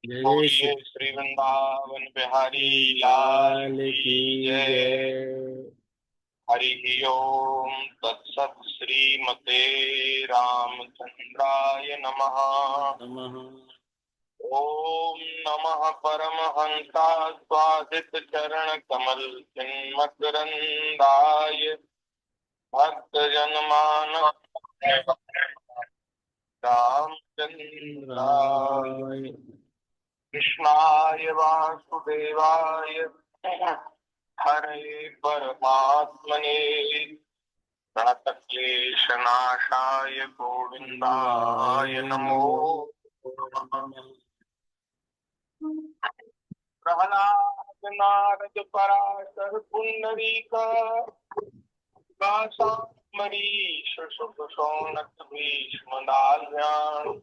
जय श्री बोलिए श्री वृंदावन बिहारी लाल लाल की की जय। जय। हरि ओम तत्सत श्रीमते रामचंद्राय नमः। नमः। ओम नमः परमहंसा स्वादित चरण कमल चिन्मकरंदाय भक्त जनमानस रामचंद्राय राय। कृष्णाय वासुदेवाय हरे परमात्मने प्रणतक्लेशनाशाय गोविन्दाय गोविंदाय नमो नमो नमः। नमः। प्रहलाद नारद पराशर पुंडरीक मरीश सुख शौनक भीष्म दाल्यान्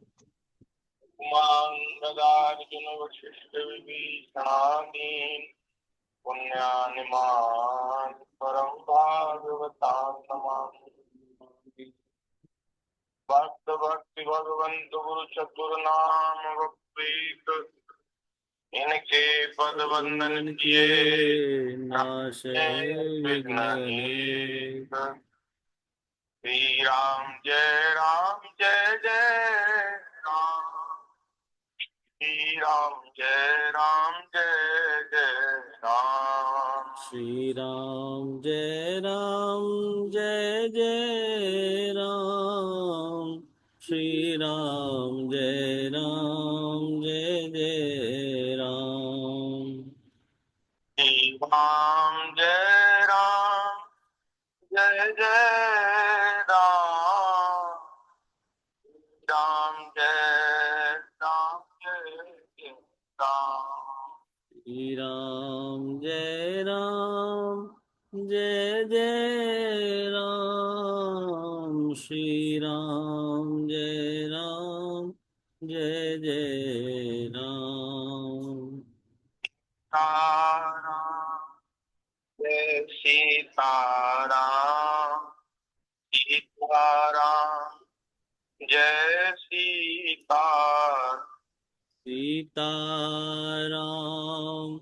कुमांगदार्जुन वशिष्ठ विभीषणादीन् पुण्यानिमान परम भागवतां नमामि। भक्त भक्ति भगवंत गुरु चतुर नाम वक्रीत इनके पद वंदन वंदन किए किए नाशे विघ्न विघ्न एक। एक। श्री राम जय जय राम। श्री राम जय राम। श्री राम जय राम जय जय राम। श्री राम जय राम जय जय राम। श्री राम जय राम जय जय राम। राम जय राम जय जय राम। श्री राम जय राम जय जय राम। श्री राम जय राम जय जय राम। ताराम जय सीताराम। सीताराम जय सीताराम। सीताराम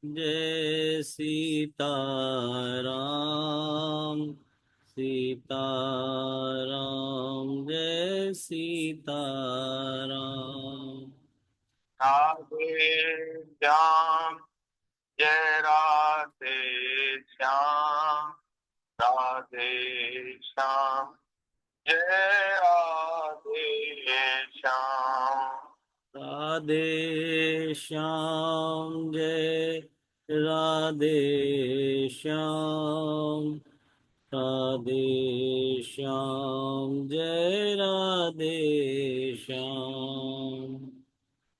जय सीताराम। सीताराम जय सीताराम। राधे श्याम जय राधे श्याम। राधे श्याम जय राधे श्याम। राधे श्याम जय राधे श्याम। राधे श्याम जय राधे श्याम।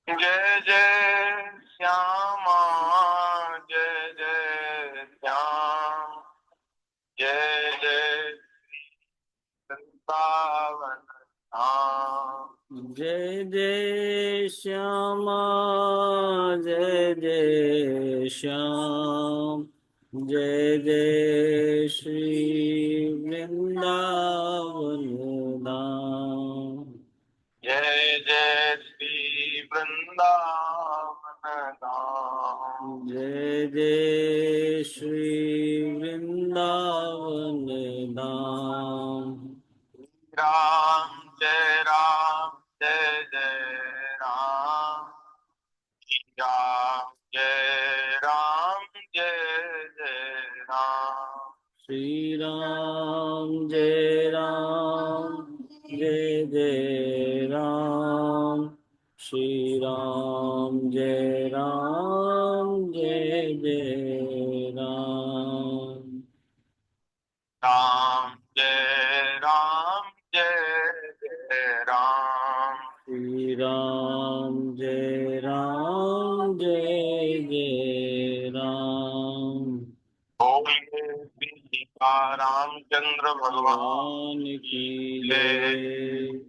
जय जय श्यामा जय जय श्याम। जय जय वृंदावन धाम। जय जय श्यामा जय जय श्याम। जय जय श्री वृंदावन धाम। जय जय श्री वृंदावन धाम। जय जय श्री वृंदावन धाम। राम जय जय राम। राम जय जय राम। श्री राम जय राम जय जय राम। श्री राम जय राम जय जय राम। राम जय जय राम। श्री राम जय राम जय जय राम। बोलिए श्री सीता रामचंद्र भगवान भगवान की की जय। जय।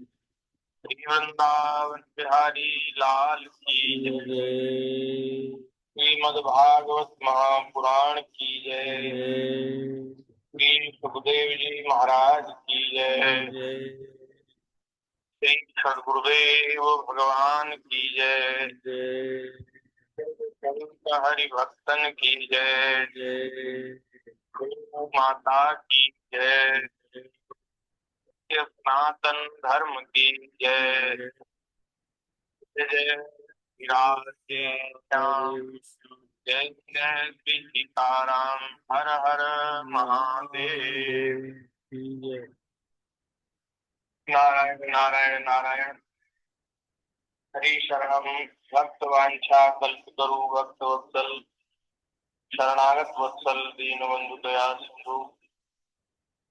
श्री वृंदावन बिहारी लाल की जय। जय श्रीमद् भागवत महापुराण की जय। जय श्री सुखदेव जी महाराज की जय। जय। श्री सद्गुरुदेव भगवान की जय। हरि भक्तन की जय। गौ माता की जय। सनातन धर्म की जय। जय जय श्री राम, जय श्याम, जय जय श्री सीताराम। हर हर महादेव। नारायण नारायण नारायण। हरि शरणम भक्त वांछा कल्पतरु भक्त वत्सल शरणागत वत्सल दीनबंधु दया सिंधु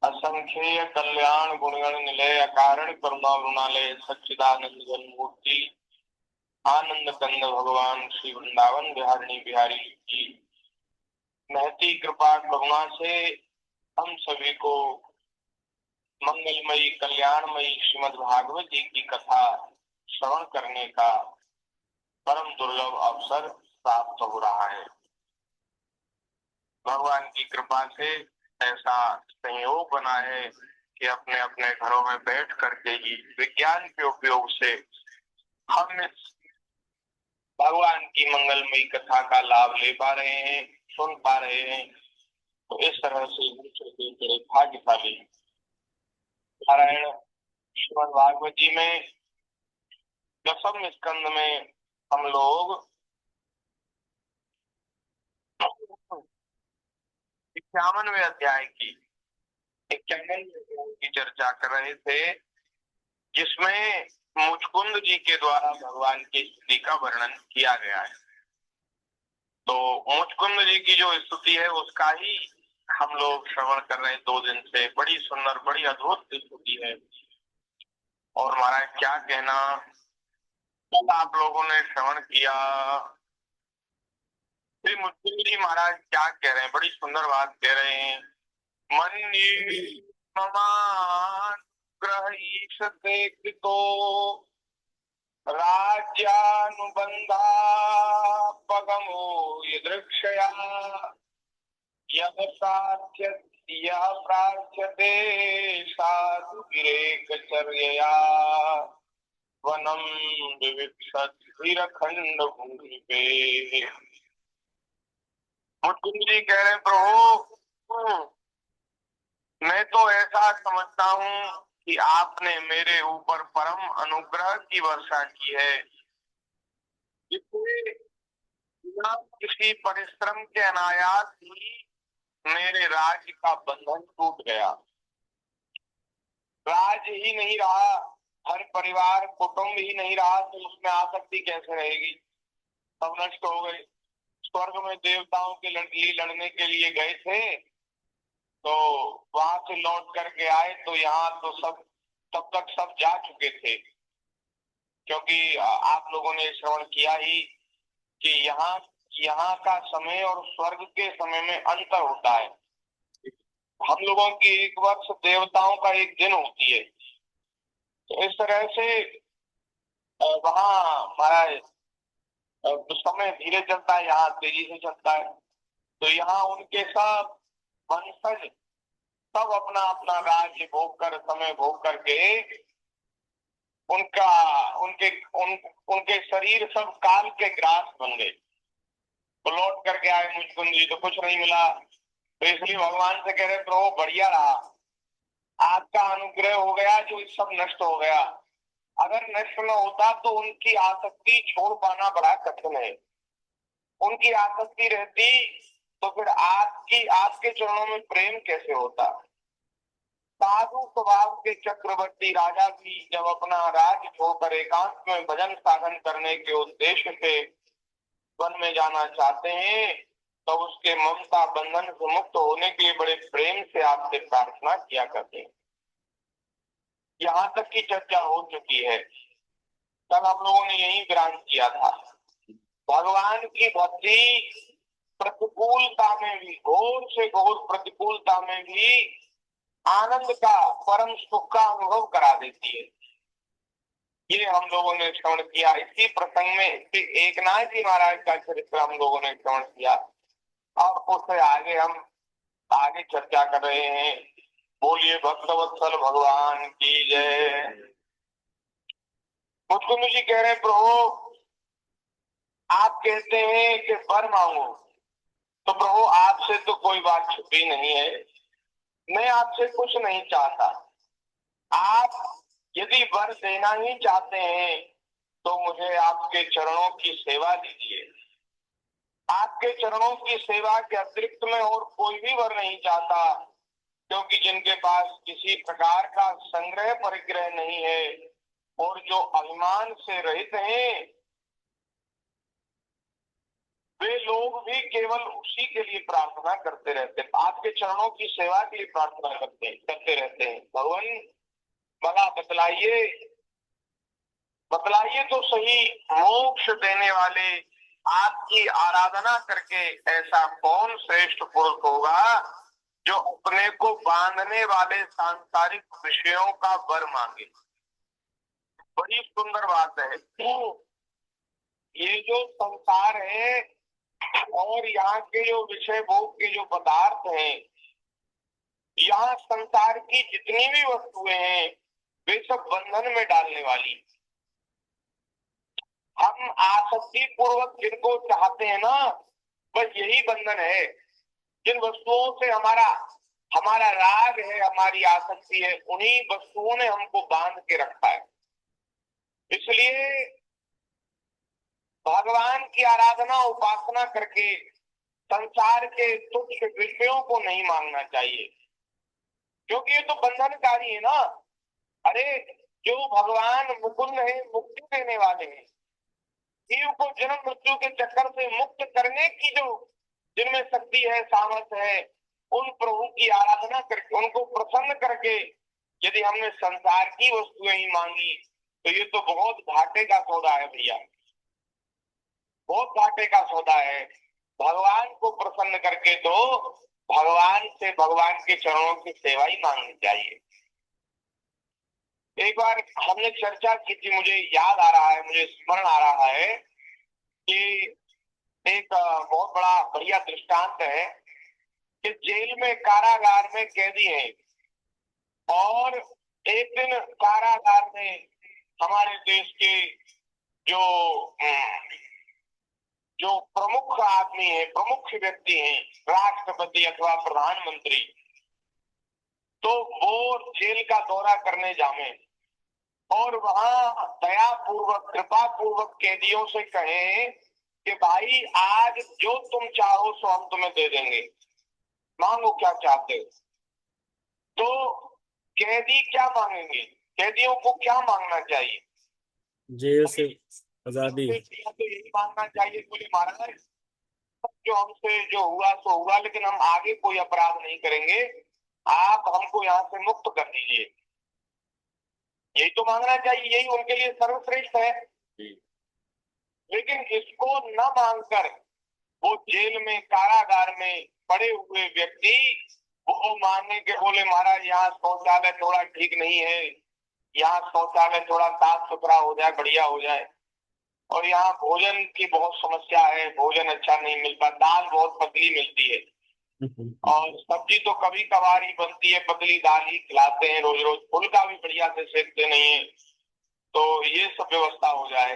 असंख्येय कल्याण गुणगण निलय अकारण करुणा वृणालय सच्चिदानंद घन मूर्ति आनंद कंद भगवान श्री वृंदावन बिहारिणी बिहारी की महती कृपा करुणा से हम सभी को मंगलमयी कल्याणमयी श्रीमद् भागवत जी की कथा श्रवण करने का परम दुर्लभ अवसर प्राप्त हो रहा है। भगवान की कृपा से ऐसा संयोग बना है कि अपने अपने घरों में बैठ करके ही विज्ञान के उपयोग से हम इस भगवान की मंगलमयी कथा का लाभ ले पा रहे हैं, सुन पा रहे हैं। तो इस तरह से बड़े भाग्यशाली। नारायण श्रीमद् भागवत जी में दसम स्कंद में हम लोग 51वें अध्याय की चर्चा कर रहे थे, जिसमें मुचकुंद जी के द्वारा भगवान की स्तुति का वर्णन किया गया है। तो मुचकुंद जी की जो स्तुति है उसका ही हम लोग श्रवण कर रहे हैं 2 दिन से। बड़ी सुंदर, बड़ी अद्भुत स्तुति है। और महाराज क्या कहना, कल आप लोगों ने श्रवण किया, श्री मुचकुंद जी महाराज क्या कह रहे हैं, बड़ी सुंदर बात कह रहे हैं। मन्ये ममानुग्रह ईशते कृतो राज्यानुबंधापगमो यदृक्षया यः प्रार्थ्यते साधु विरेकचर्यया वनं विविक्षद्भिरखंड भूमिपे। मुचकुंद जी कह रहे प्रभु, मैं तो ऐसा समझता हूँ कि आपने मेरे ऊपर परम अनुग्रह की वर्षा की है, जिससे बिना किसी परिश्रम के अनायास ही मेरे राज्य का बंधन टूट गया। राज ही नहीं रहा, हर परिवार कुटुंब ही नहीं रहा, तो उसमें आसक्ति कैसे रहेगी? सब नष्ट हो गए। स्वर्ग में देवताओं के लड़ने के लिए गए थे, तो वहां से लौट करके आए तो यहाँ तो सब तब तक सब जा चुके थे, क्योंकि आप लोगों ने श्रवण किया ही कि यहाँ का समय और स्वर्ग के समय में अंतर होता है। हम लोगों की 1 वर्ष, देवताओं का 1 दिन होती है। तो इस तरह से वहाँ हमारा समय धीरे चलता है, यहाँ तेजी से चलता है। तो यहाँ उनके सब वंशज सब अपना अपना राज्य भोग कर, समय भोग करके उनका उनके शरीर सब काल के ग्रास बन गए। तो लौट करके आए मुचकुंद जी, तो कुछ नहीं मिला। तो इसलिए भगवान से कह रहे प्रभु बढ़िया रहा, आपका अनुग्रह हो गया, जो सब नष्ट हो गया। अगर नष्ट न होता तो उनकी आसक्ति छोड़ पाना बड़ा कठिन है। उनकी आसक्ति रहती तो फिर आपके चरणों में प्रेम कैसे होता? साधु स्वभाव के चक्रवर्ती राजा भी जब अपना राज्य छोड़कर एकांत में भजन साधन करने के उद्देश्य से वन में जाना चाहते हैं, तो उसके ममता बंधन से मुक्त होने के लिए बड़े प्रेम से आपसे प्रार्थना किया करते हैं। यहाँ तक की चर्चा हो चुकी है। कल हम लोगों ने यही विराम किया था। भगवान की भक्ति प्रतिकूलता में भी, घोर से घोर प्रतिकूलता में भी आनंद का, परम सुख का अनुभव करा देती है। ये हम लोगों ने श्रवण किया। इसी प्रसंग में एकनाथ जी महाराज का चरित्र हम लोगों ने श्रवण किया। अब उससे आगे चर्चा कर रहे हैं। बोलिए भक्तवत्सल भगवान की जय। मुझको जी कह रहे हैं प्रभु आप कहते हैं कि वर मांगो, तो प्रभु आपसे तो कोई बात छुपी नहीं है, मैं आपसे कुछ नहीं चाहता। आप यदि वर देना ही चाहते हैं तो मुझे आपके चरणों की सेवा दीजिए। आपके चरणों की सेवा के अतिरिक्त में और कोई भी वर नहीं चाहता, क्योंकि जिनके पास किसी प्रकार का संग्रह परिग्रह नहीं है और जो अभिमान से रहित हैं, वे लोग भी केवल उसी के लिए प्रार्थना करते रहते हैं, आपके चरणों की सेवा के लिए प्रार्थना करते रहते हैं। भगवान भला बतलाइए, बतलाइए तो सही, मोक्ष देने वाले आपकी आराधना करके ऐसा कौन श्रेष्ठ पुरुष होगा जो अपने को बांधने वाले सांसारिक विषयों का वर मांगे। बड़ी सुंदर बात है। तो ये जो संसार है और यहाँ के जो विषय भोग के जो पदार्थ हैं, यहाँ संसार की जितनी भी वस्तुएं हैं वे सब बंधन में डालने वाली। हम आसक्ति पूर्वक जिनको चाहते हैं ना, बस यही बंधन है। जिन वस्तुओं से हमारा हमारा राग है, हमारी आसक्ति है, उन्हीं वस्तुओं ने हमको बांध के रखा है। इसलिए भगवान की आराधना उपासना करके संसार के तुच्छ विषयों को नहीं मांगना चाहिए, क्योंकि ये तो बंधनकारी है ना। अरे जो भगवान मुकुंद है, मुक्ति देने वाले हैं, जीव को जन्म मृत्यु के चक्कर से मुक्त करने की जो जिनमें शक्ति है, सामर्थ्य है, उन प्रभु की आराधना करके उनको प्रसन्न करके यदि हमने संसार की वस्तुएं ही मांगी तो ये तो बहुत घाटे का सौदा है भैया, बहुत घाटे का सौदा है। भगवान को प्रसन्न करके तो भगवान से भगवान के चरणों की सेवा ही मांगनी चाहिए। एक बार हमने चर्चा की थी, मुझे याद आ रहा है, मुझे स्मरण आ रहा है कि एक बहुत बड़ा बढ़िया दृष्टांत है कि जेल में कारागार में कैदी हैं और एक दिन कारागार में हमारे देश के जो जो प्रमुख आदमी है, प्रमुख व्यक्ति हैं, राष्ट्रपति अथवा प्रधानमंत्री, तो वो जेल का दौरा करने जामे और वहां दया पूर्वक कृपा पूर्वक कैदियों से कहें कि भाई आज जो तुम चाहो सो हम तुम्हें दे देंगे, मांगो क्या चाहते हो। तो कैदी क्या मांगेंगे, कैदियों को क्या मांगना चाहिए? जेल से आजादी। तो यही मांगना चाहिए, बोले महाराज जो हमसे जो हुआ सो हुआ, लेकिन हम आगे कोई अपराध नहीं करेंगे, आप हमको यहाँ से मुक्त कर दीजिए। यही तो मांगना चाहिए, यही उनके लिए सर्वश्रेष्ठ है। लेकिन इसको न मांगकर वो जेल में कारागार में पड़े हुए व्यक्ति वो मांगने के बोले महाराज यहाँ शौचालय थोड़ा ठीक नहीं है, यहाँ शौचालय थोड़ा साफ सुथरा हो जाए, बढ़िया हो जाए, और यहाँ भोजन की बहुत समस्या है, भोजन अच्छा नहीं मिलता, दाल बहुत पतली मिलती है और सब्जी तो कभी कभार ही बनती है, पतली दाल ही खिलाते हैं रोज रोज, फुल्का भी बढ़िया से सेकते नहीं है, तो ये सब व्यवस्था हो जाए।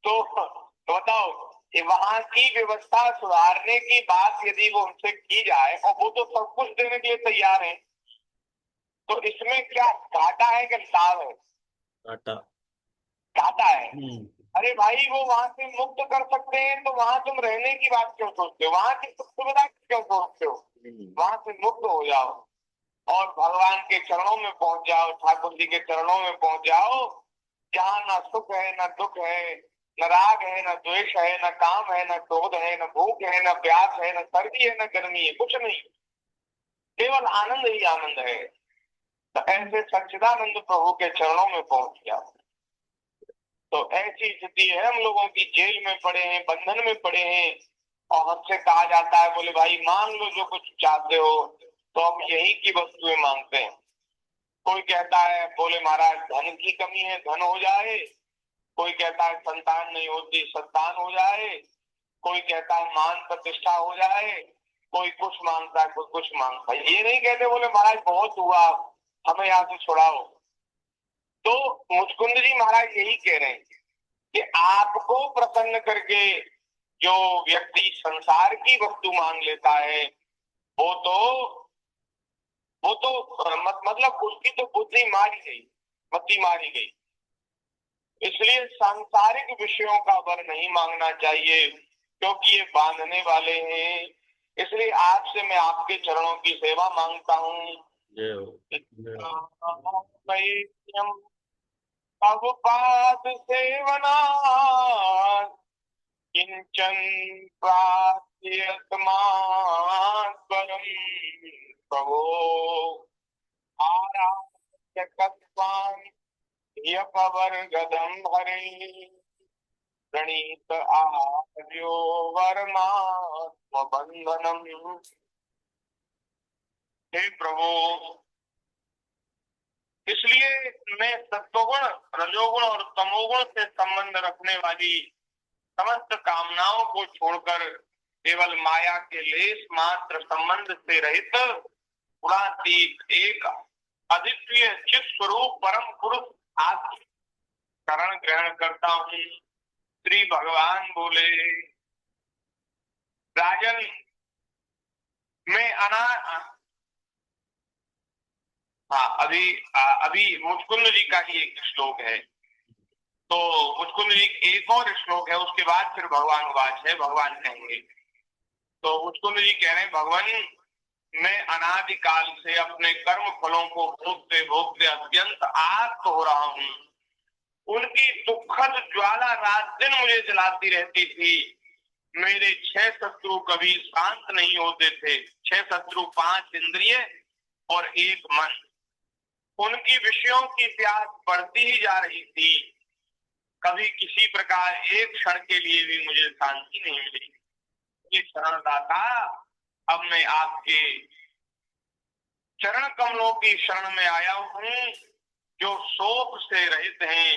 तो बताओ कि वहां की व्यवस्था सुधारने की बात यदि वो उनसे की जाए और वो तो सब कुछ देने के लिए तैयार है, तो इसमें क्या घाटा है कि लाभ है? घाटा। घाटा है। अरे भाई वो वहां से मुक्त कर सकते हैं तो वहां तुम रहने की बात क्यों सोचते हो, वहां की सुविधा क्यों सोचते हो? वहां से मुक्त हो जाओ और भगवान के चरणों में पहुंच जाओ, ठाकुर जी के चरणों में पहुंच जाओ, जहाँ ना सुख है, ना दुख है, न राग है, न द्वेष है, न काम है, न क्रोध है, न भूख है, न प्यास है, न सर्दी है, न गर्मी है, कुछ नहीं, केवल आनंद ही आनंद है। तो ऐसे सच्चिदानंद प्रभु के चरणों में पहुंच गया। तो ऐसी स्थिति है, हम लोगों की जेल में पड़े हैं, बंधन में पड़े हैं और हमसे कहा जाता है बोले भाई मांग लो जो कुछ चाहते हो, तो हम यही की वस्तुएं मांगते हैं। कोई कहता है बोले महाराज धन की कमी है, धन हो जाए, कोई कहता है संतान नहीं होती, संतान हो जाए, कोई कहता है मान प्रतिष्ठा हो जाए, कोई कुछ मांगता है, कोई कुछ मांगता है। ये नहीं कहते बोले महाराज बहुत हुआ, हमें यहाँ से छुड़ाओ। तो मुचकुंद जी महाराज यही कह रहे हैं कि आपको प्रसन्न करके जो व्यक्ति संसार की वस्तु मांग लेता है वो तो मतलब उसकी तो बुद्धि मारी गई, मति मारी गई। इसलिए सांसारिक विषयों का वर नहीं मांगना चाहिए क्योंकि ये बांधने वाले हैं। इसलिए आपसे मैं आपके चरणों की सेवा मांगता हूँ। जय हो। जय हो। अब पाद सेवना किंचन प्राप्यतमात्परम प्रभो आराध्यकत्वान् यपवर्गदं हरे प्रणीत आर्यो वर्णात्मबंधनम। हे प्रभु, इसलिए मैं सत्वगुण, रजोगुण और तमोगुण से संबंध रखने वाली समस्त कामनाओं को छोड़कर केवल माया के लेस मात्र संबंध से रहित गुणातीत एक अद्वितीय चित स्वरूप परम पुरुष आत्म शरण ग्रहण करता हूँ। श्री भगवान बोले, राजन मैं अभी मुचकुंद जी का ही एक श्लोक है, तो मुचकुंद जी एक और श्लोक है, उसके बाद फिर भगवान वाच है, भगवान कहेंगे। तो मुचकुंद जी कह रहे हैं, भगवान मैं अनादिकाल से अपने कर्म फलों को भोगते भोगते अत्यंत आर्त हो रहा हूँ। उनकी दुखद ज्वाला रात दिन मुझे जलाती रहती थी। मेरे 6 शत्रु कभी शांत नहीं होते थे। 6 शत्रु, 5 इंद्रिय और 1 मन। उनकी विषयों की प्यास बढ़ती ही जा रही थी। कभी किसी प्रकार एक क्षण के लिए भी मुझे शांति नहीं मिली। ये शरणदाता, अब मैं आपके चरण कमलों की शरण में आया हूँ, जो शोक से रहित हैं,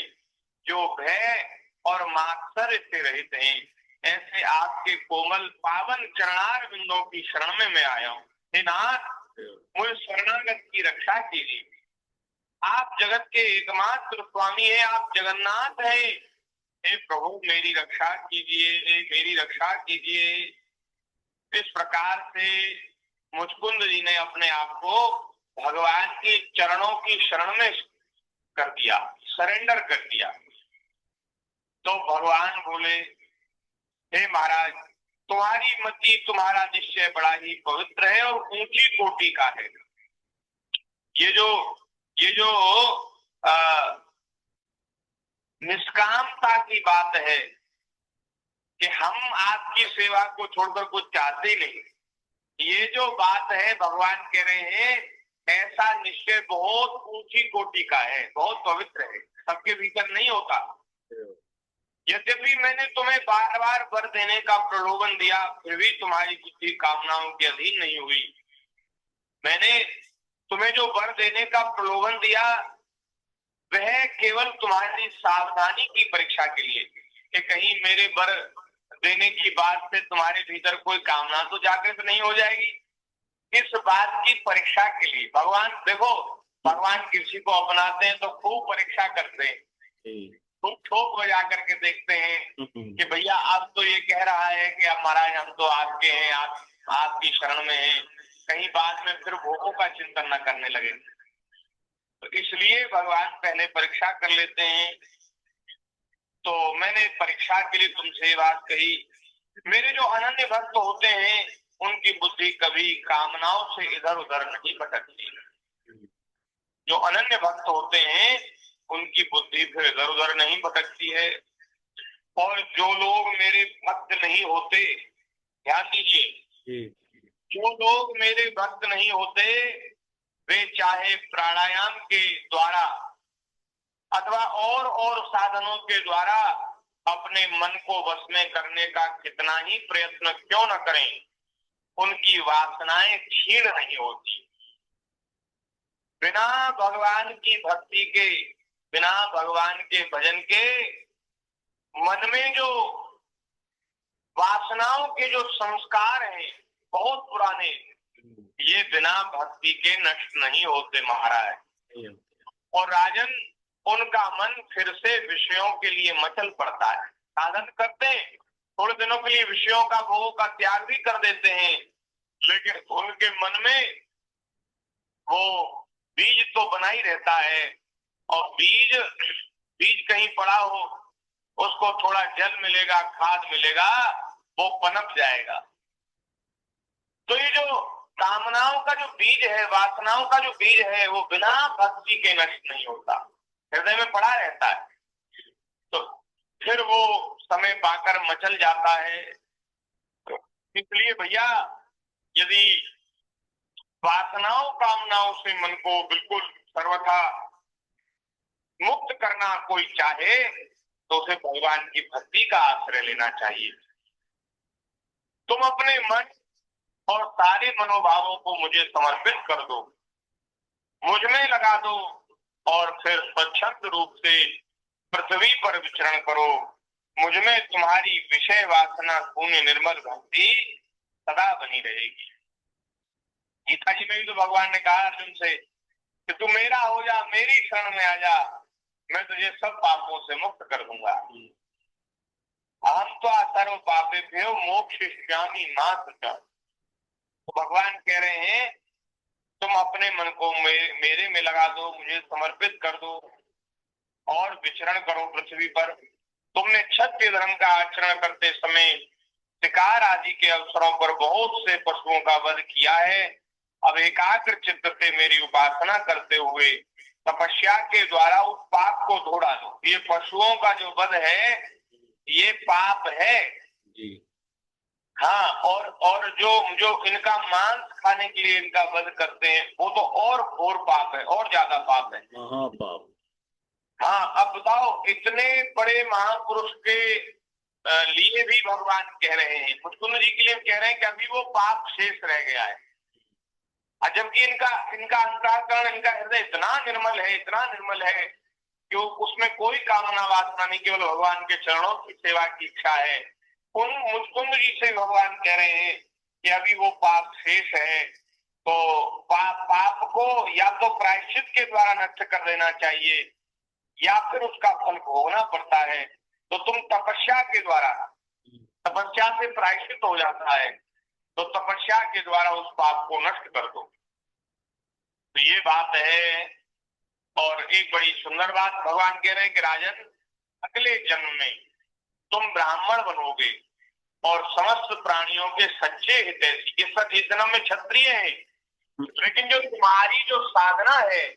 जो भय और मात्सर्य से रहित हैं। ऐसे आपके कोमल पावन चरणार बिंदों की शरण में मैं आया हूँ। हे नाथ, मुझे शरणागत की रक्षा कीजिए। आप जगत के एकमात्र स्वामी हैं, आप जगन्नाथ हैं। हे प्रभु, मेरी रक्षा कीजिए, मेरी रक्षा कीजिए। इस प्रकार से मुचकुंद जी ने अपने आप को भगवान के चरणों की शरण में कर दिया, सरेंडर कर दिया। तो भगवान बोले, हे महाराज, तुम्हारी मति, तुम्हारा निश्चय बड़ा ही पवित्र है और ऊंची कोटि का है। ये जो निष्कामता की बात है कि हम आपकी सेवा को छोड़कर कुछ चाहते ही नहीं, ये जो बात है भगवान कह रहे हैं, ऐसा निश्चय बहुत ऊंची कोटि का है, बहुत पवित्र है, सबके भीतर नहीं होता। यद्यपि मैंने तुम्हें बार बार वर देने का प्रलोभन दिया, फिर भी तुम्हारी बुद्धि कामनाओं के अधीन नहीं हुई। मैंने तुम्हें जो वर देने का प्रलोभन दिया वह केवल तुम्हारी सावधानी की परीक्षा के लिए, कि कहीं मेरे वर देने की बात से तुम्हारे भीतर कोई कामना तो जागृत नहीं हो जाएगी। इस बात की परीक्षा के लिए भगवान, देखो भगवान किसी को अपनाते हैं तो खूब परीक्षा करते हैं, खूब ठोक बजा करके देखते हैं कि भैया अब तो ये कह रहा है कि अब महाराज हम तो आपके हैं, आप आपकी शरण में हैं, कहीं बाद में फिर भोगों का चिंतन न करने लगे। तो इसलिए भगवान पहले परीक्षा कर लेते हैं। तो मैंने परीक्षा के लिए तुमसे बात कही। मेरे जो अनन्य भक्त होते हैं उनकी बुद्धि कभी कामनाओं से इधर उधर नहीं भटकती। जो अनन्य भक्त होते हैं उनकी बुद्धि फिर इधर उधर नहीं भटकती है। और जो लोग मेरे भक्त नहीं होते, ध्यान दीजिए, जो लोग मेरे भक्त नहीं होते वे चाहे प्राणायाम के द्वारा अथवा और साधनों के द्वारा अपने मन को वश में करने का कितना ही प्रयत्न क्यों न करें, उनकी वासनाएं क्षीण नहीं होती। बिना भगवान की भक्ति के, बिना भगवान के भजन के मन में जो वासनाओं के जो संस्कार हैं बहुत पुराने, ये बिना भक्ति के नष्ट नहीं होते महाराज। और राजन, उनका मन फिर से विषयों के लिए मचल पड़ता है। साधन करते हैं, थोड़े दिनों के लिए विषयों का भोग का त्याग भी कर देते हैं, लेकिन उनके मन में वो बीज तो बना ही रहता है। और बीज बीज कहीं पड़ा हो, उसको थोड़ा जल मिलेगा, खाद मिलेगा, वो पनप जाएगा। तो ये जो कामनाओं का जो बीज है, वासनाओं का जो बीज है, वो बिना भक्ति के नष्ट नहीं होता, हृदय में पड़ा रहता है। तो फिर वो समय पाकर मचल जाता है। तो इसलिए भैया, यदि वासनाओं कामनाओं से मन को बिल्कुल सर्वथा मुक्त करना कोई चाहे, तो उसे भगवान की भक्ति का आश्रय लेना चाहिए। तुम अपने मन और सारे मनोभावों को मुझे समर्पित कर दो, मुझ में लगा दो, और फिर स्वच्छंद रूप से पृथ्वी पर विचरण करो। मुझ में तुम्हारी विषय वासना शून्य निर्मल भक्ति सदा बनी रहेगी। गीता जी में भी तो भगवान ने कहा अर्जुन से कि तू मेरा हो जा, मेरी शरण में आ जा, मैं तुझे सब पापों से मुक्त कर दूंगा। अहम तो सर्व पापेभ्यो मोक्षयिष्यामि मा शुचः। तो भगवान कह रहे हैं, तुम अपने मन को मेरे में लगा दो, मुझे समर्पित कर दो, और विचरण करो पृथ्वी पर। तुमने क्षत्रिय धर्म का आचरण करते समय शिकार आदि के अवसरों पर बहुत से पशुओं का वध किया है। अब एकाग्र चित्त से मेरी उपासना करते हुए तपस्या के द्वारा उस पाप को धो डालो। ये पशुओं का जो वध है, ये पाप है जी। हाँ, और जो जो इनका मांस खाने के लिए इनका वध करते हैं, वो तो और घोर पाप है, और ज्यादा पाप है, महापाप। हाँ। अब बताओ, इतने बड़े महापुरुष के लिए भी भगवान कह रहे हैं, मुकुंद जी के लिए कह रहे हैं कि अभी वो पाप शेष रह गया है। जबकि इनका इनका अंतःकरण, इनका हृदय इतना निर्मल है, इतना निर्मल है कि उसमें कोई कामना वासना नहीं, केवल भगवान के चरणों की सेवा की इच्छा है। उन मुकुंद जी से भगवान कह रहे हैं कि अभी वो पाप शेष है, तो पाप को या तो प्रायश्चित के द्वारा नष्ट कर देना चाहिए, या फिर उसका फल भोगना पड़ता है। तो तुम तपस्या के द्वारा, तपस्या से प्रायश्चित हो जाता है, तो तपस्या के द्वारा उस पाप को नष्ट कर दो। तो ये बात है। और एक बड़ी सुंदर बात भगवान कह रहे हैं कि राजन, अगले जन्म में तुम ब्राह्मण बनोगे और समस्त प्राणियों के सच्चे हितैषी। इस जन्म में क्षत्रिय है, लेकिन जो तुम्हारी जो साधना है,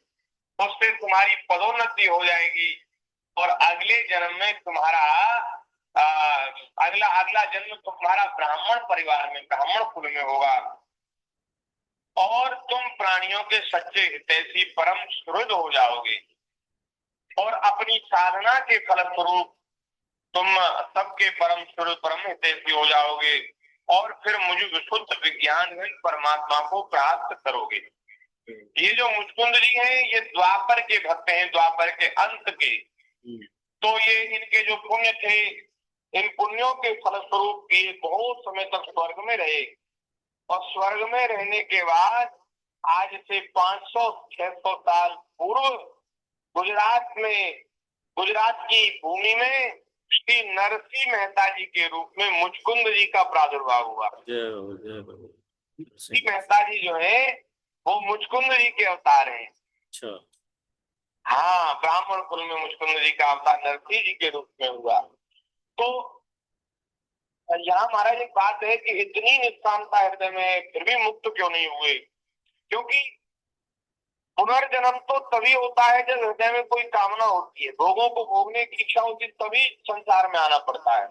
उससे तुम्हारी पदोन्नति हो जाएगी, और अगले जन्म में तुम्हारा अगला जन्म तुम्हारा ब्राह्मण परिवार में, ब्राह्मण कुल में होगा, और तुम प्राणियों के सच्चे हितैषी परम सुहृद हो जाओगे, और अपनी साधना के फलस्वरूप तुम सबके परम सुहृद, परम हितैषी हो जाओगे, और फिर मुझे विशुद्ध विज्ञान में परमात्मा को प्राप्त करोगे। ये जो मुचकुंद जी हैं, ये द्वापर के भक्त हैं, द्वापर के अंत के। तो ये इनके जो पुण्य थे, इन पुण्यों के फलस्वरूप ये बहुत समय तक स्वर्ग में रहे, और स्वर्ग में रहने के बाद आज से 500-600 साल पूर्व गुजरात की भूमि में श्री नरसिंह मेहता जी के रूप में मुचकुंद जी का प्रादुर्भाव हुआ। नरसिंह मेहता जी जो है, वो मुचकुंद जी के अवतार हैं। अच्छा। हाँ, ब्राह्मण कुल में मुचकुंद जी का अवतार नरसिंह जी के रूप में हुआ। तो यहाँ महाराज एक बात है कि इतनी निष्कामता हृदय में, फिर भी मुक्त क्यों नहीं हुए? क्योंकि पुनर्जन्म तो तभी होता है जब हृदय में कोई कामना होती है, भोगों को भोगने की इच्छा होती है, तभी संसार में आना पड़ता है।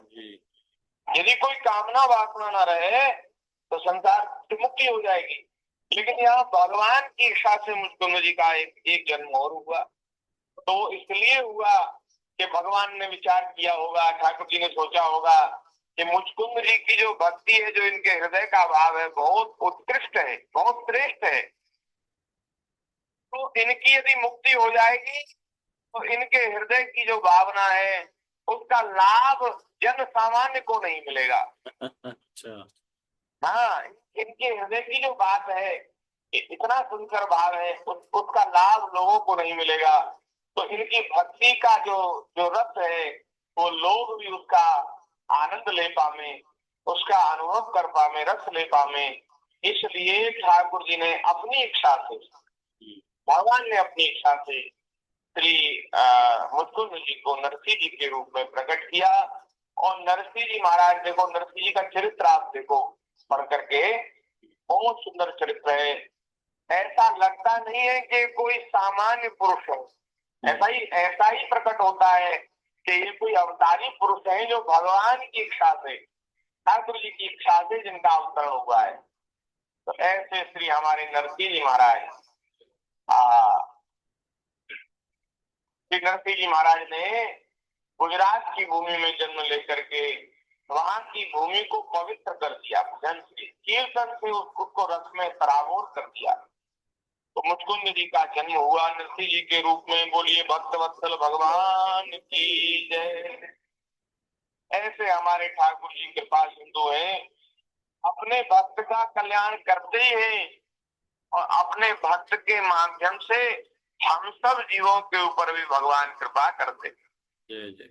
यदि कोई कामना वासना ना रहे तो संसार से मुक्ति हो जाएगी। लेकिन यहाँ भगवान की इच्छा से मुचकुंद जी का एक जन्म और हुआ। तो इसलिए हुआ कि भगवान ने विचार किया होगा, ठाकुर जी ने सोचा होगा कि मुचकुंद जी की जो भक्ति है, जो इनके हृदय का भाव है, बहुत उत्कृष्ट है, बहुत श्रेष्ठ है। तो इनकी यदि मुक्ति हो जाएगी तो इनके हृदय की जो भावना है, उसका लाभ जन सामान्य को नहीं मिलेगा। अच्छा। हाँ, इनके हृदय की जो बात है, इतना सुंदर भाव है, उसका लाभ लोगों को नहीं मिलेगा। तो इनकी भक्ति का जो जो रस है, वो लोग भी उसका आनंद ले पावे, उसका अनुभव कर पावे, रस ले पावे। इसलिए ठाकुर जी ने अपनी इच्छा से, भगवान ने अपनी इच्छा से श्री मुकुंद जी को नरसिंह जी के रूप में प्रकट किया। और नरसिंह जी महाराज, देखो नरसिंह जी का चरित्र आप देखो पढ़ करके, बहुत सुंदर चरित्र है। ऐसा लगता नहीं है कि कोई सामान्य पुरुष है, ऐसा ही प्रकट होता है कि ये कोई अवतारी पुरुष है जो भगवान की इच्छा से, ठाकुर जी की इच्छा से जिनका अवतरण हुआ है। तो ऐसे श्री हमारे नरसिंह जी महाराज, श्री नरसिंह जी महाराज ने गुजरात की भूमि में जन्म लेकर के वहां की भूमि को पवित्र कर दिया, भजन से, कीर्तन से उसको रस में सराबोर कर दिया। तो मुचकुंद जी का जन्म हुआ नरसिंह जी के रूप में। बोलिए भक्त वत्सल भगवान की जय। ऐसे हमारे ठाकुर जी कृपा सिंधु है, अपने भक्त का कल्याण करते ही है और अपने भक्त के माध्यम से हम सब जीवों के ऊपर भी भगवान कृपा करते। जय जय।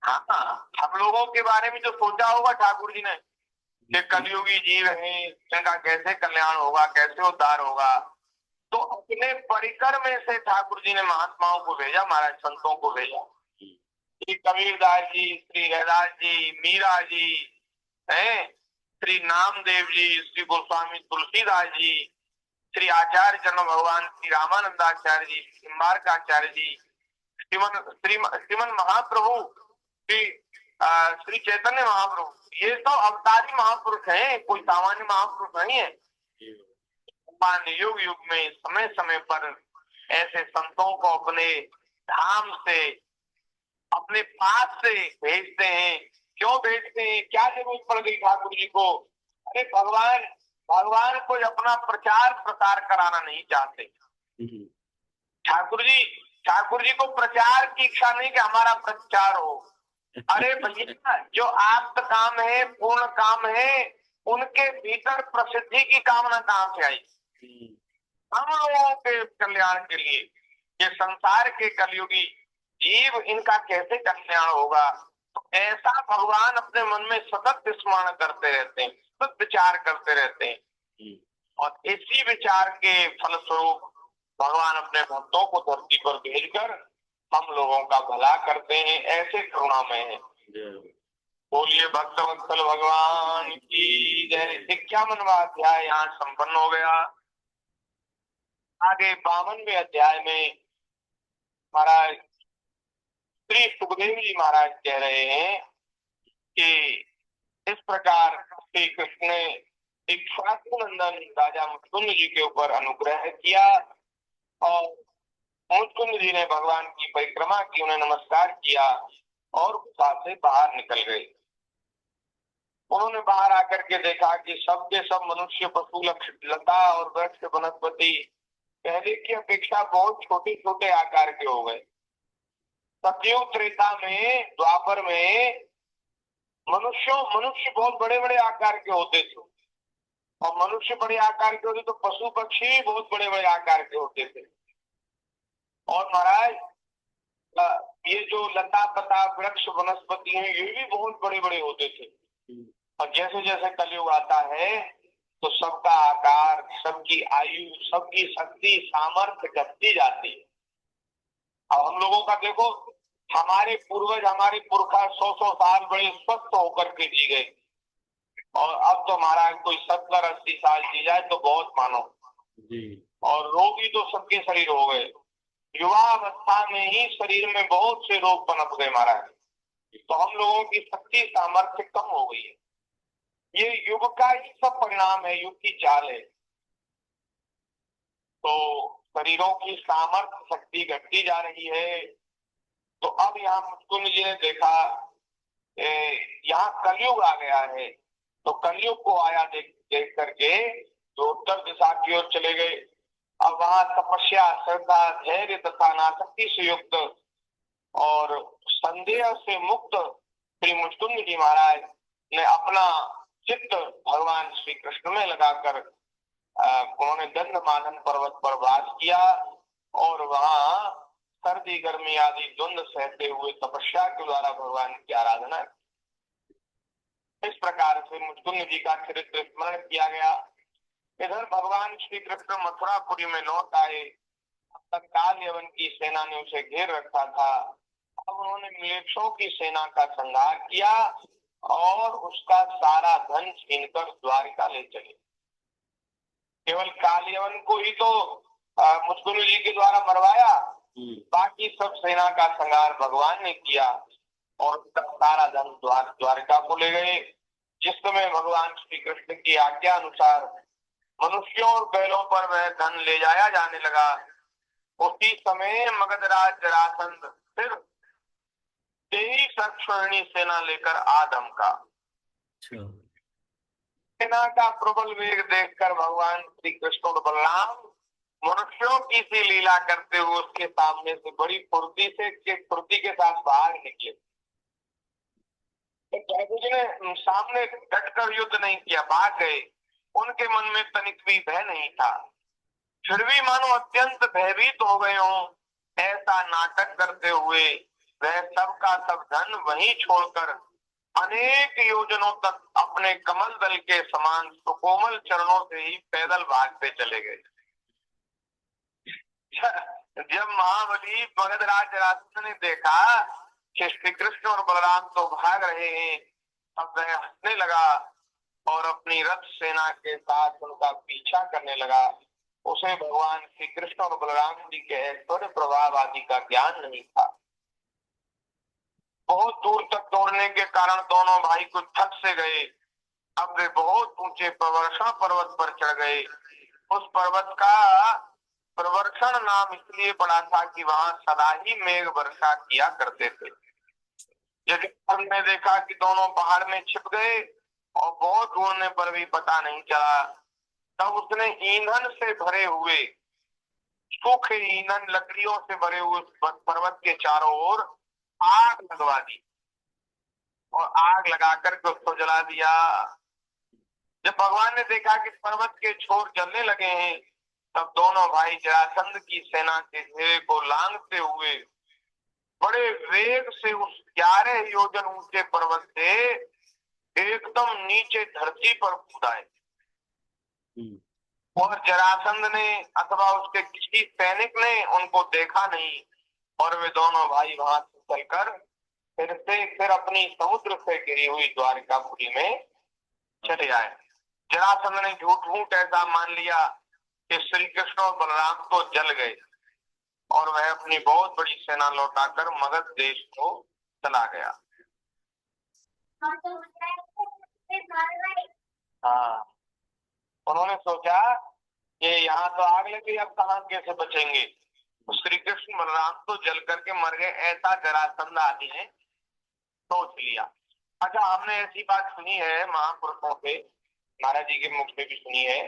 हाँ, हम लोगों के बारे में जो सोचा होगा ठाकुर जी ने कि कलयुगी जीव है, इनका कैसे कल्याण होगा, कैसे उद्धार होगा, तो अपने परिकर में से ठाकुर जी ने महात्माओं को भेजा, महाराज संतों को भेजा। श्री कबीरदास जी, श्री रैदास जी, मीरा जी हैं, श्री नामदेव जी, श्री गोस्वामी तुलसीदास जी, श्री आचार्य चरण भगवान श्री रामानंदाचार्य जी, श्री मार्गाचार्य जी, श्रीमन महाप्रभु, श्री चैतन्य महाप्रभु, ये सब अवतारी महापुरुष हैं, कोई सामान्य महापुरुष नहीं है। युग युग में समय समय पर ऐसे संतों को अपने धाम से, अपने पास से भेजते हैं। क्यों भेजते हैं, क्या जरूरत पड़ गई ठाकुर जी को? अरे भगवान को अपना प्रचार प्रसार कराना नहीं चाहते। ठाकुर जी को प्रचार की इच्छा नहीं कि हमारा प्रचार हो। अरे भैया, जो आप्त काम है, पूर्ण काम है, उनके भीतर प्रसिद्धि की कामना कहाँ से आई? हम लोगों के कल्याण के लिए, ये संसार के कलयुगी जीव, इनका कैसे कल्याण होगा? तो ऐसा भगवान अपने मन में सतत स्मरण करते रहते हैं, सतत विचार करते रहते हैं। और इसी विचार के फलस्वरूप भगवान अपने भक्तों को धरती पर भेजकर हम लोगों का भला करते हैं। ऐसे करुणा में है। बोलिए भक्त वत्सल भगवान की जय। 51वां अध्याय यहाँ संपन्न हो गया। आगे 52वें अध्याय में महाराज श्री सुखदेव जी महाराज कह रहे हैं कि इस प्रकार श्री कृष्ण ने इक्ष्वाकु नंदन राजा मुचकुंद जी के ऊपर अनुग्रह किया और मुचकुंद जी ने भगवान की परिक्रमा की, उन्हें नमस्कार किया और गुफा से बाहर निकल गए। उन्होंने बाहर आकर के देखा कि सबके सब मनुष्य, पशु, लता और वृक्ष, वनस्पति पहले की अपेक्षा बहुत छोटे छोटे आकार के हो गए। सतयुग त्रेता में, द्वापर में मनुष्य बहुत बड़े बड़े आकार के होते थे और मनुष्य बड़े आकार के होते तो पशु पक्षी भी बहुत बड़े बड़े आकार के होते थे। और महाराज ये जो लता पता वृक्ष वनस्पति हैं, ये भी बहुत बड़े बड़े होते थे। और जैसे जैसे कलयुग आता है तो सबका आकार, सबकी आयु, सबकी शक्ति, सामर्थ्य घटती जाती है। अब हम लोगों का देखो, हमारे पूर्वज, हमारे पुरखा 100 साल बड़े स्वस्थ होकर के जी गए और अब तो महाराज कोई 70-80 साल जी जाए तो बहुत मानो जी। और रोगी तो सबके शरीर हो गए। युवा अवस्था में ही शरीर में बहुत से रोग पनप गए महाराज। तो हम लोगों की शक्ति सामर्थ्य कम हो गई है। ये युग का ही सब परिणाम है, युग की चाल है। तो शरीरों की सामर्थ्य शक्ति घटती जा रही है। तो अब यहाँ मुचकुंद जी ने देखा यहाँ कलयुग आ गया है, तो कलयुग को आया देख करके जो उत्तर दिशा की ओर चले गए। अब वहां तपस्या, श्रद्धा, धैर्य तथा अनासक्ति से युक्त और संदेह से मुक्त श्री मुचकुंद जी महाराज ने अपना चित्त भगवान श्री कृष्ण में लगाकर उन्होंने गंधमादन पर्वत पर वास किया और वहां सर्दी गर्मी आदि द्वंद्व सहते हुए तपस्या के द्वारा भगवान की आराधना। इस प्रकार से मुचकुंद जी का चरित्र स्मरण किया गया। इधर भगवान श्री कृष्ण मथुरापुरी में लौट आए। अब तक काल यवन की सेना ने उसे घेर रखा था। अब उन्होंने म्लेच्छों की सेना का संहार किया और उसका सारा धन छीनकर द्वारिका ले चले। केवल काल यवन को ही तो मुचकुंद जी के द्वारा मरवाया, बाकी सब सेना का संहार भगवान ने किया और उसका सारा धन द्वारिका को ले गए। जिस समय भगवान श्री कृष्ण की आज्ञा अनुसार मनुष्यों और बैलों पर वह धन ले जाया जाने लगा, उसी समय मगधराज जरासंध फिर तेरी सर्वश्रेणी सेना लेकर आ धमका। सेना का प्रबल वेग देखकर भगवान श्री कृष्ण और बलराम मनुष्यों की सी लीला करते हुए उसके सामने से बड़ी फुर्ती के साथ बाहर निकले। ने सामने डटकर युद्ध नहीं किया, भाग गए। उनके मन में तनिक भी भय नहीं था, फिर भी मानो अत्यंत भयभीत हो गए हों ऐसा नाटक करते हुए वह सबका सब धन वहीं छोड़कर अनेक योजनों तक अपने कमल दल के समान सुकोमल चरणों से ही पैदल भागते चले गए। जब महाबली मगधराज जरासंध ने देखा कि श्री कृष्ण और बलराम तो भाग रहे हैं, तब वह हंसने लगा और अपनी रथ सेना के साथ उनका पीछा करने लगा। उसे भगवान श्री कृष्ण और बलराम जी के ऐश्वर्य प्रभाव आदि का ज्ञान नहीं था। बहुत दूर तक दौड़ने के कारण दोनों भाई कुछ थक से गए। अब वे बहुत ऊंचे प्रवर्षण पर्वत पर चढ़ गए। उस पर्वत का प्रवर्षण नाम इसलिए पड़ा था कि वहां सदा ही मेघ वर्षा किया करते थे। यदि हमने देखा कि दोनों पहाड़ में छिप गए और बहुत ढूंढने पर भी पता नहीं चला, तब उसने ईंधन से भरे हुए सूखे ईंधन लकड़ियों से भरे हुए पर्वत के चारों ओर आग लगवा दी और आग लगा करके उसको जला दिया। जब भगवान ने देखा कि पर्वत के छोर जलने लगे हैं, तब दोनों भाई जरासंध की सेना के घेरे को लांघते हुए बड़े वेग से उस 11 योजन ऊंचे पर्वत से एकदम नीचे धरती पर कूद आए। और जरासंध ने अथवा उसके किसी सैनिक ने उनको देखा नहीं और वे दोनों भाई वहां से चलकर फिर अपनी समुद्र से घिरी हुई द्वारिकापुरी में चले आए। जरासंध ने झूठ ऐसा मान लिया कि श्री कृष्ण और बलराम तो जल गए और वह अपनी बहुत बड़ी सेना लौटाकर मगध देश को चला गया। हाँ, उन्होंने सोचा कि यहाँ तो आग लगी, अब कहाँ कैसे बचेंगे। तो श्री कृष्ण बलराम तो जल करके मर गए, ऐसा जरासंध आदि ने सोच लिया। अच्छा, हमने ऐसी बात सुनी है महापुरुषों से, महाराज जी के मुख से भी सुनी है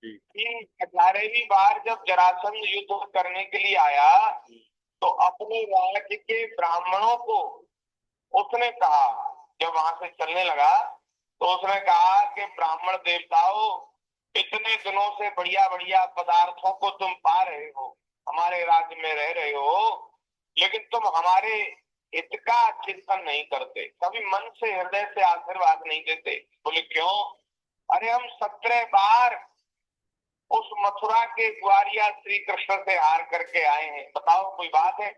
कि 18वीं बार जब जरासंध युद्ध करने के लिए आया तो अपने राज्य के ब्राह्मणों को उसने कहा, जब वहां से चलने लगा तो उसने कहा कि ब्राह्मण देवताओं, इतने दिनों से बढ़िया बढ़िया पदार्थों को तुम पा रहे हो, हमारे राज्य में रह रहे हो, लेकिन तुम हमारे हित का चिंतन नहीं करते, कभी मन से हृदय से आशीर्वाद नहीं देते। बोले क्यों? अरे हम 17 बार उस मथुरा के ग्वारिया श्री कृष्ण से हार करके आए हैं, बताओ कोई बात है?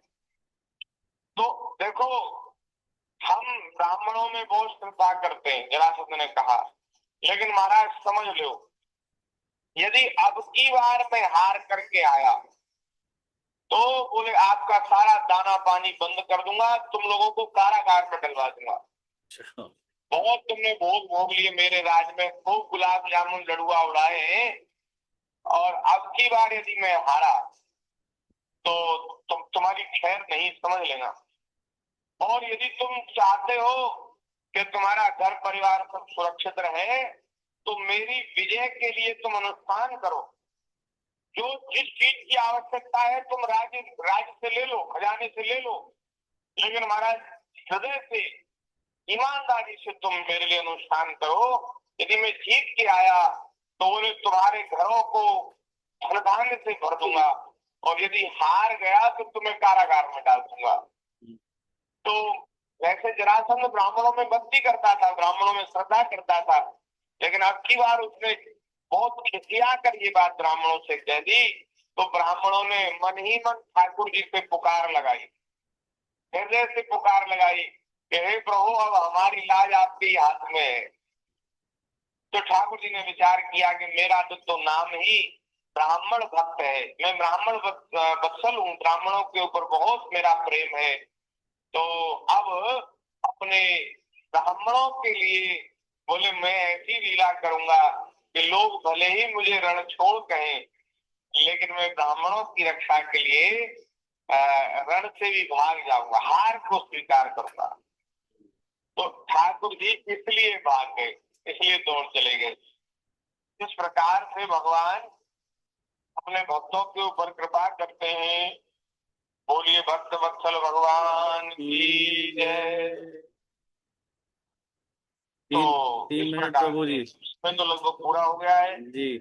तो देखो, हम ब्राह्मणों में बहुत श्रद्धा करते हैं, जरासंध ने कहा, लेकिन महाराज समझ लो, यदि अब की बार मैं हार करके आया तो बोले आपका सारा दाना पानी बंद कर दूंगा, तुम लोगों को कारागार में डलवा दूंगा। बहुत तुमने भोग भोग लिए मेरे राज में, खूब गुलाब जामुन लड़ुआ उड़ाए हैं, और अब की बार यदि मैं हारा तो तुम्हारी खैर नहीं, समझ लेना। और यदि तुम चाहते हो कि तुम्हारा घर परिवार सब सुरक्षित रहे तो मेरी विजय के लिए तुम अनुष्ठान करो, जो जिस चीज की आवश्यकता है तुम राज्य से ले लो, खजाने से ले लो, लेकिन महाराज हृदय से ईमानदारी से तुम मेरे लिए अनुष्ठान करो। यदि मैं जीत के आया तो बोले तुम्हारे घरों को धन धान्य से भर दूंगा, और यदि हार गया तो तुम्हें कारागार में डाल दूंगा। तो वैसे जरासंध ब्राह्मणों में भक्ति करता था, ब्राह्मणों में श्रद्धा करता था, लेकिन अब की बार उसने बहुत खिसिया कर ये बात ब्राह्मणों से कह दी। तो ब्राह्मणों ने मन ही मन ठाकुर जी पे पुकार लगाई, हृदय से पुकार लगाई कि हे प्रभु अब हमारी लाज आपके ही हाथ में है। तो ठाकुर जी ने विचार किया कि मेरा तो नाम ही ब्राह्मण भक्त है, मैं ब्राह्मण वत्सल हूँ, ब्राह्मणों के ऊपर बहुत मेरा प्रेम है। तो अब अपने ब्राह्मणों के लिए बोले मैं ऐसी लीला करूंगा कि लोग भले ही मुझे रणछोड़ कहें, लेकिन मैं ब्राह्मणों की रक्षा के लिए रण से भी भाग जाऊंगा, हार को स्वीकार करूंगा। तो ठाकुर जी इसलिए भाग गए, इसलिए दौड़ चले गए। इस प्रकार से भगवान अपने भक्तों के ऊपर कृपा करते हैं। बोलिए भक्त वत्सल भगवान की जय। तो इस 3 मिनट प्रकार प्रभु जी। में तो लगभग पूरा हो गया है जी।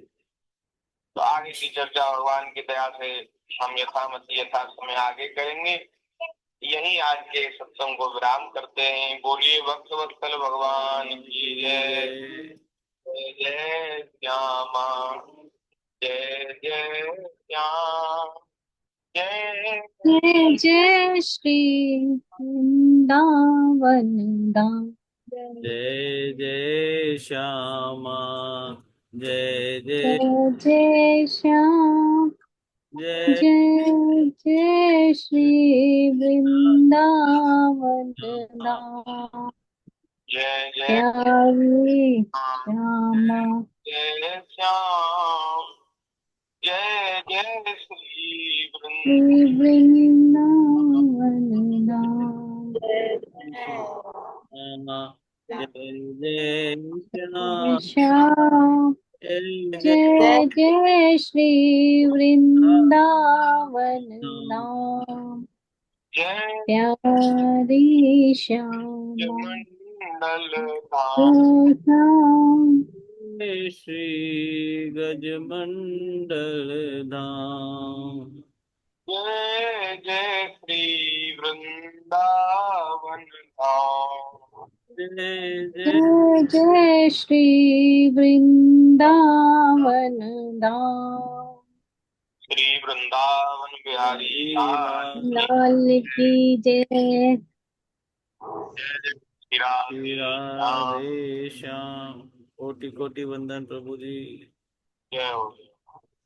तो आगे की चर्चा भगवान की दया से हम यथामति यथा समय आगे करेंगे। यही आज के सत्संग को विराम करते हैं। बोलिए भक्त वत्सल भगवान की जय। जय जय श्यामा, जय जय श्याम, जय जय जय श्री वृंदावन धाम। जय जय श्यामा, जय जय जय जय श्याम, जय जय जय श्री वृंदावन धाम। जय जय प्यारे श्यामा, जय श्याम, जय जय श्री श्री वृंदावन धाम। श्यामा, जय जय जय श्याम, श्याम, जय जय जय जय श्री वृंदावन धाम। जय प्यारी श्यामा, मंडल धाम, श्याम, जय श्री गजमंडल धाम। जय जय श्री वृंदावन धाम, जय जय जय जय श्री वृंदावन धाम। श्री वृंदावन बिहारी लाल की लाल की जय। जय। जय श्री श्री राम, राधे श्याम। कोटि कोटि वंदन प्रभु जी। जय हो।